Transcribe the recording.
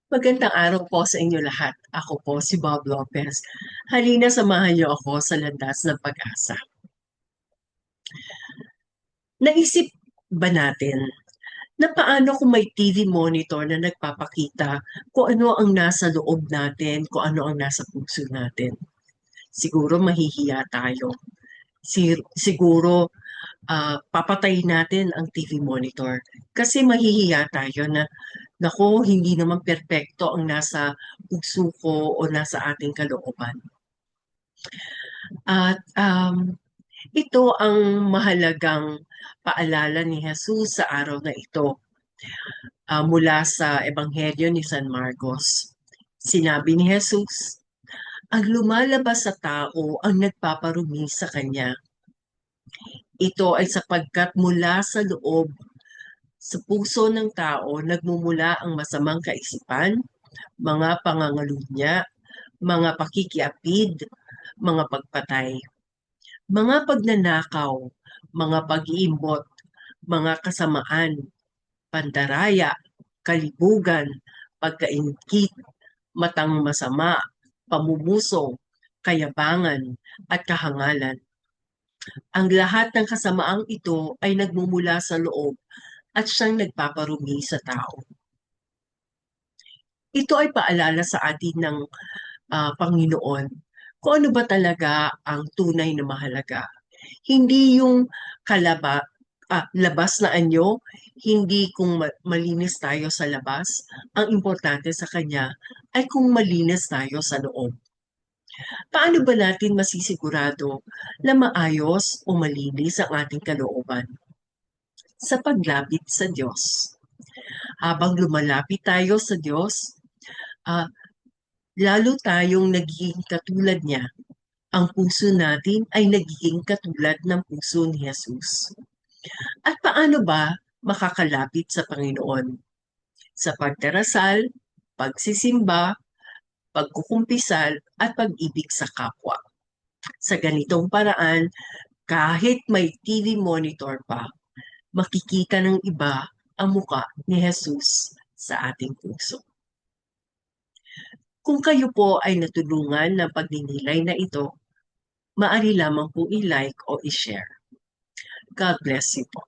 Magandang araw po sa inyo lahat. Ako po si Bob Lopez. Halina samahan niyo ako sa landas ng pag-asa. Naisip ba natin na paano kung may TV monitor na nagpapakita kung ano ang nasa loob natin, kung ano ang nasa puso natin? Siguro mahihiya tayo. Siguro papatayin natin ang TV monitor kasi mahihiya tayo na nako, hindi naman perpekto ang nasa puso ko o nasa ating kalooban. At ito ang mahalagang paalala ni Jesus sa araw na ito mula sa Ebanghelyo ni San Marcos. Sinabi ni Jesus, ang lumalabas sa tao ang nagpaparumi sa kanya. Ito ay sapagkat mula sa loob, sa puso ng tao, nagmumula ang masamang kaisipan, mga pangangalunya, mga pakikiapid, mga pagpatay, mga pagnanakaw, mga pag-iimbot, mga kasamaan, pandaraya, kalibugan, pagkaingkit, matang masama, pamumuso, kayabangan, at kahangalan. Ang lahat ng kasamaang ito ay nagmumula sa loob at siyang nagpaparumi sa tao. Ito ay paalala sa atin ng Panginoon kung ano ba talaga ang tunay na mahalaga. Hindi yung labas na anyo, hindi kung malinis tayo sa labas. Ang importante sa Kanya ay kung malinis tayo sa loob. Paano ba natin masisigurado na maayos o malinis ang ating kalooban? Sa paglapit sa Diyos. Habang lumalapit tayo sa Diyos, ah, lalo tayong nagiging katulad niya. Ang puso natin ay nagiging katulad ng puso ni Jesus. At paano ba makakalapit sa Panginoon? Sa pagdarasal, pagsisimba, pagkukumpisal, at pag-ibig sa kapwa. Sa ganitong paraan, kahit may TV monitor pa, makikita ng iba ang muka ni Jesus sa ating puso. Kung kayo po ay natulungan ng pagninilay na ito, maaari lamang po i-like o i-share. God bless you po.